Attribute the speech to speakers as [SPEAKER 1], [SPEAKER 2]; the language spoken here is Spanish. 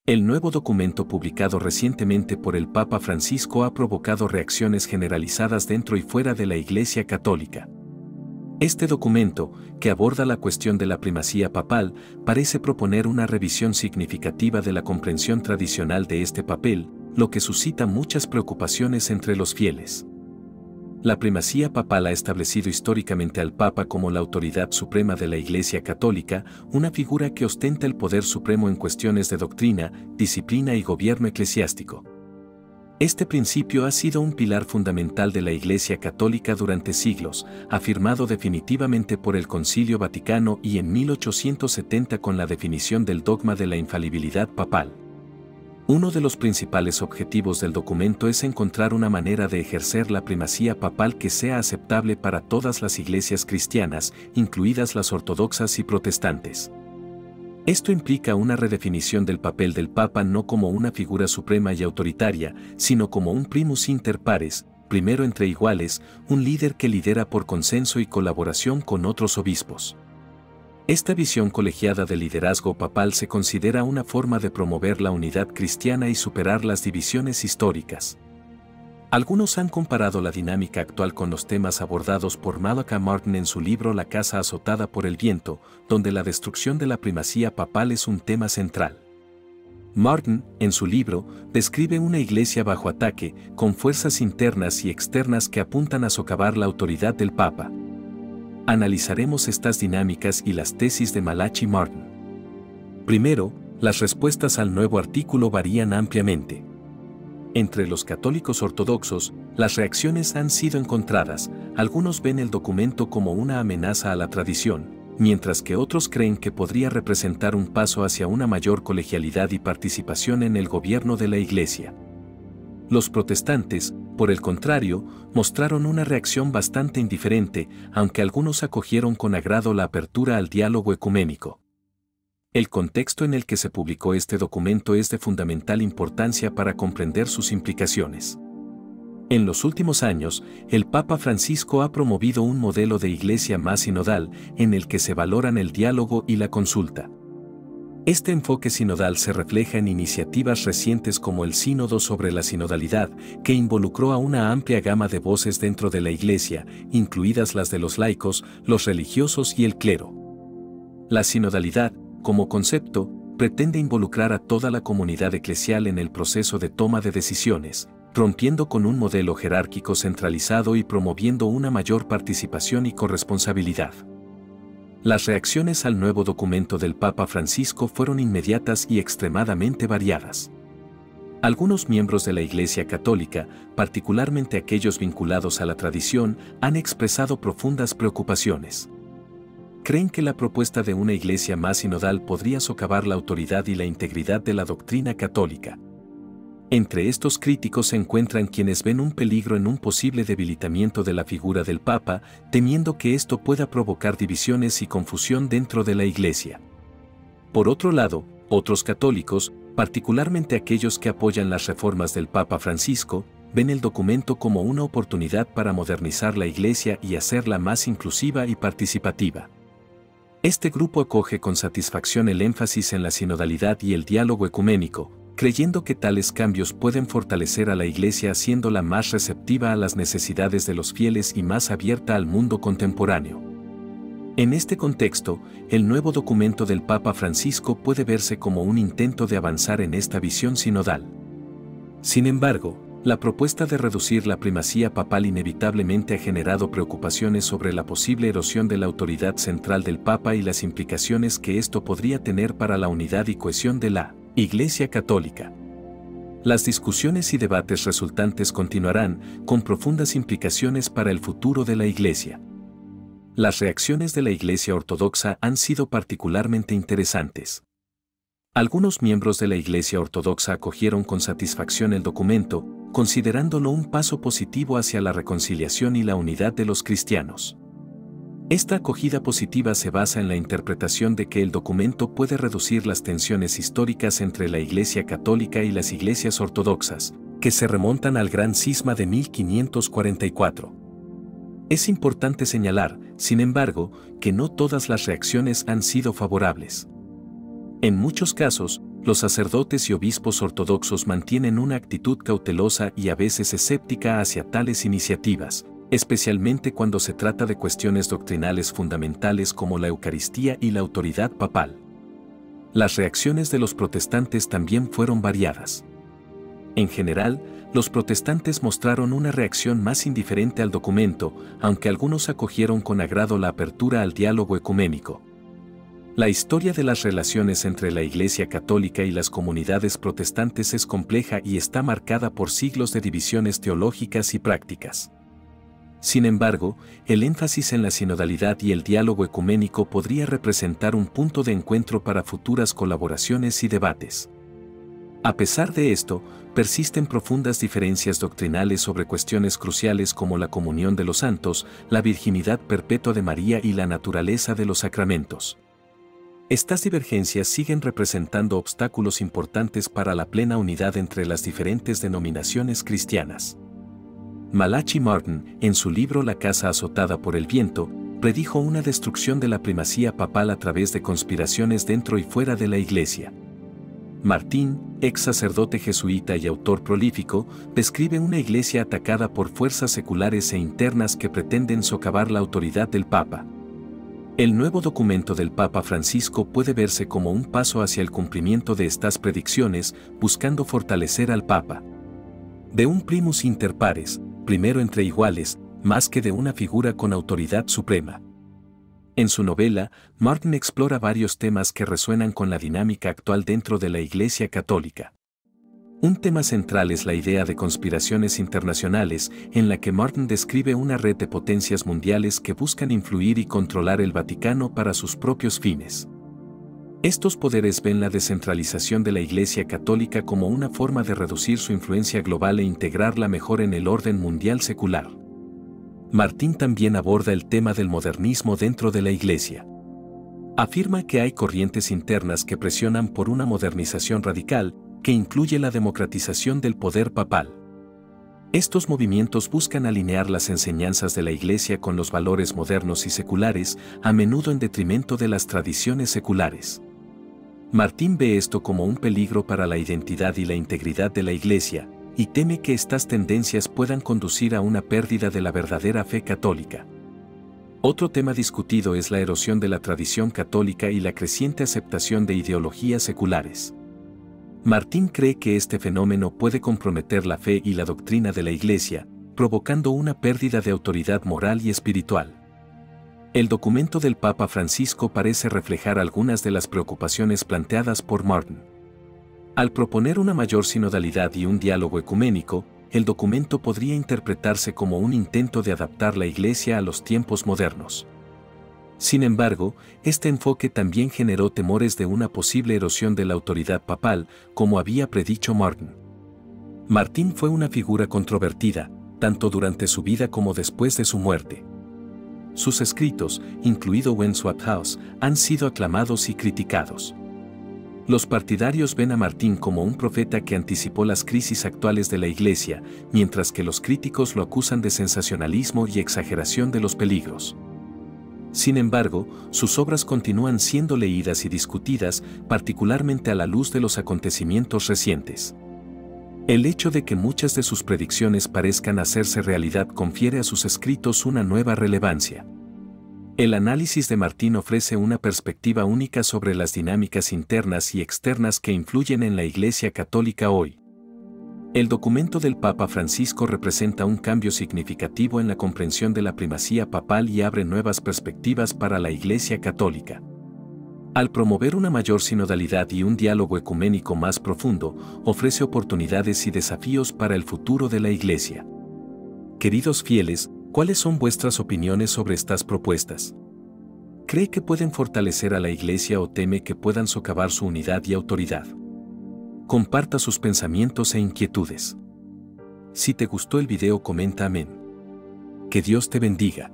[SPEAKER 1] El nuevo documento publicado recientemente por el Papa Francisco ha provocado reacciones generalizadas dentro y fuera de la Iglesia Católica. Este documento, que aborda la cuestión de la primacía papal, parece proponer una revisión significativa de la comprensión tradicional de este papel, lo que suscita muchas preocupaciones entre los fieles. La primacía papal ha establecido históricamente al Papa como la autoridad suprema de la Iglesia Católica, una figura que ostenta el poder supremo en cuestiones de doctrina, disciplina y gobierno eclesiástico. Este principio ha sido un pilar fundamental de la Iglesia Católica durante siglos, afirmado definitivamente por el Concilio Vaticano y en 1870 con la definición del dogma de la infalibilidad papal. Uno de los principales objetivos del documento es encontrar una manera de ejercer la primacía papal que sea aceptable para todas las iglesias cristianas, incluidas las ortodoxas y protestantes. Esto implica una redefinición del papel del Papa no como una figura suprema y autoritaria, sino como un primus inter pares, primero entre iguales, un líder que lidera por consenso y colaboración con otros obispos. Esta visión colegiada del liderazgo papal se considera una forma de promover la unidad cristiana y superar las divisiones históricas. Algunos han comparado la dinámica actual con los temas abordados por Malachi Martin en su libro La casa azotada por el viento, donde la destrucción de la primacía papal es un tema central. Martin, en su libro, describe una iglesia bajo ataque, con fuerzas internas y externas que apuntan a socavar la autoridad del Papa. Analizaremos estas dinámicas y las tesis de Malachi Martin. Primero, las respuestas al nuevo artículo varían ampliamente. Entre los católicos ortodoxos, las reacciones han sido encontradas. Algunos ven el documento como una amenaza a la tradición, mientras que otros creen que podría representar un paso hacia una mayor colegialidad y participación en el gobierno de la Iglesia. Los protestantes, por el contrario, mostraron una reacción bastante indiferente, aunque algunos acogieron con agrado la apertura al diálogo ecuménico. El contexto en el que se publicó este documento es de fundamental importancia para comprender sus implicaciones. En los últimos años, el Papa Francisco ha promovido un modelo de iglesia más sinodal, en el que se valoran el diálogo y la consulta. Este enfoque sinodal se refleja en iniciativas recientes como el Sínodo sobre la Sinodalidad, que involucró a una amplia gama de voces dentro de la Iglesia, incluidas las de los laicos, los religiosos y el clero. La sinodalidad, como concepto, pretende involucrar a toda la comunidad eclesial en el proceso de toma de decisiones, rompiendo con un modelo jerárquico centralizado y promoviendo una mayor participación y corresponsabilidad. Las reacciones al nuevo documento del Papa Francisco fueron inmediatas y extremadamente variadas. Algunos miembros de la Iglesia Católica, particularmente aquellos vinculados a la tradición, han expresado profundas preocupaciones. Creen que la propuesta de una iglesia más sinodal podría socavar la autoridad y la integridad de la doctrina católica. Entre estos críticos se encuentran quienes ven un peligro en un posible debilitamiento de la figura del Papa, temiendo que esto pueda provocar divisiones y confusión dentro de la Iglesia. Por otro lado, otros católicos, particularmente aquellos que apoyan las reformas del Papa Francisco, ven el documento como una oportunidad para modernizar la Iglesia y hacerla más inclusiva y participativa. Este grupo acoge con satisfacción el énfasis en la sinodalidad y el diálogo ecuménico, creyendo que tales cambios pueden fortalecer a la Iglesia haciéndola más receptiva a las necesidades de los fieles y más abierta al mundo contemporáneo. En este contexto, el nuevo documento del Papa Francisco puede verse como un intento de avanzar en esta visión sinodal. Sin embargo, la propuesta de reducir la primacía papal inevitablemente ha generado preocupaciones sobre la posible erosión de la autoridad central del Papa y las implicaciones que esto podría tener para la unidad y cohesión de la Iglesia Católica. Las discusiones y debates resultantes continuarán, con profundas implicaciones para el futuro de la Iglesia. Las reacciones de la Iglesia Ortodoxa han sido particularmente interesantes. Algunos miembros de la Iglesia Ortodoxa acogieron con satisfacción el documento, considerándolo un paso positivo hacia la reconciliación y la unidad de los cristianos. Esta acogida positiva se basa en la interpretación de que el documento puede reducir las tensiones históricas entre la Iglesia Católica y las iglesias ortodoxas, que se remontan al Gran Cisma de 1544. Es importante señalar, sin embargo, que no todas las reacciones han sido favorables. En muchos casos, Los sacerdotes y obispos ortodoxos mantienen una actitud cautelosa y a veces escéptica hacia tales iniciativas, especialmente cuando se trata de cuestiones doctrinales fundamentales como la Eucaristía y la autoridad papal. Las reacciones de los protestantes también fueron variadas. En general, los protestantes mostraron una reacción más indiferente al documento, aunque algunos acogieron con agrado la apertura al diálogo ecuménico. La historia de las relaciones entre la Iglesia Católica y las comunidades protestantes es compleja y está marcada por siglos de divisiones teológicas y prácticas. Sin embargo, el énfasis en la sinodalidad y el diálogo ecuménico podría representar un punto de encuentro para futuras colaboraciones y debates. A pesar de esto, persisten profundas diferencias doctrinales sobre cuestiones cruciales como la comunión de los santos, la virginidad perpetua de María y la naturaleza de los sacramentos. Estas divergencias siguen representando obstáculos importantes para la plena unidad entre las diferentes denominaciones cristianas. Malachi Martin, en su libro La casa azotada por el viento, predijo una destrucción de la primacía papal a través de conspiraciones dentro y fuera de la Iglesia. Martín, ex sacerdote jesuita y autor prolífico, describe una iglesia atacada por fuerzas seculares e internas que pretenden socavar la autoridad del Papa. El nuevo documento del Papa Francisco puede verse como un paso hacia el cumplimiento de estas predicciones, buscando fortalecer al Papa. De un primus inter pares, primero entre iguales, más que de una figura con autoridad suprema. En su novela, Martin explora varios temas que resuenan con la dinámica actual dentro de la Iglesia Católica. Un tema central es la idea de conspiraciones internacionales, en la que Martin describe una red de potencias mundiales que buscan influir y controlar el Vaticano para sus propios fines. Estos poderes ven la descentralización de la Iglesia Católica como una forma de reducir su influencia global e integrarla mejor en el orden mundial secular. Martín también aborda el tema del modernismo dentro de la Iglesia. Afirma que hay corrientes internas que presionan por una modernización radical, que incluye la democratización del poder papal. Estos movimientos buscan alinear las enseñanzas de la Iglesia con los valores modernos y seculares, a menudo en detrimento de las tradiciones seculares. Martín ve esto como un peligro para la identidad y la integridad de la Iglesia, y teme que estas tendencias puedan conducir a una pérdida de la verdadera fe católica. Otro tema discutido es la erosión de la tradición católica y la creciente aceptación de ideologías seculares. Martín cree que este fenómeno puede comprometer la fe y la doctrina de la Iglesia, provocando una pérdida de autoridad moral y espiritual. El documento del Papa Francisco parece reflejar algunas de las preocupaciones planteadas por Martin. Al proponer una mayor sinodalidad y un diálogo ecuménico, el documento podría interpretarse como un intento de adaptar la Iglesia a los tiempos modernos. Sin embargo, este enfoque también generó temores de una posible erosión de la autoridad papal, como había predicho Martin. Martín fue una figura controvertida, tanto durante su vida como después de su muerte. Sus escritos, incluido When Swapped House, han sido aclamados y criticados. Los partidarios ven a Martín como un profeta que anticipó las crisis actuales de la Iglesia, mientras que los críticos lo acusan de sensacionalismo y exageración de los peligros. Sin embargo, sus obras continúan siendo leídas y discutidas, particularmente a la luz de los acontecimientos recientes. El hecho de que muchas de sus predicciones parezcan hacerse realidad confiere a sus escritos una nueva relevancia. El análisis de Martín ofrece una perspectiva única sobre las dinámicas internas y externas que influyen en la Iglesia Católica hoy. El documento del Papa Francisco representa un cambio significativo en la comprensión de la primacía papal y abre nuevas perspectivas para la Iglesia Católica. Al promover una mayor sinodalidad y un diálogo ecuménico más profundo, ofrece oportunidades y desafíos para el futuro de la Iglesia. Queridos fieles, ¿cuáles son vuestras opiniones sobre estas propuestas? ¿Cree que pueden fortalecer a la Iglesia o teme que puedan socavar su unidad y autoridad? Comparta sus pensamientos e inquietudes. Si te gustó el video, comenta amén. Que Dios te bendiga.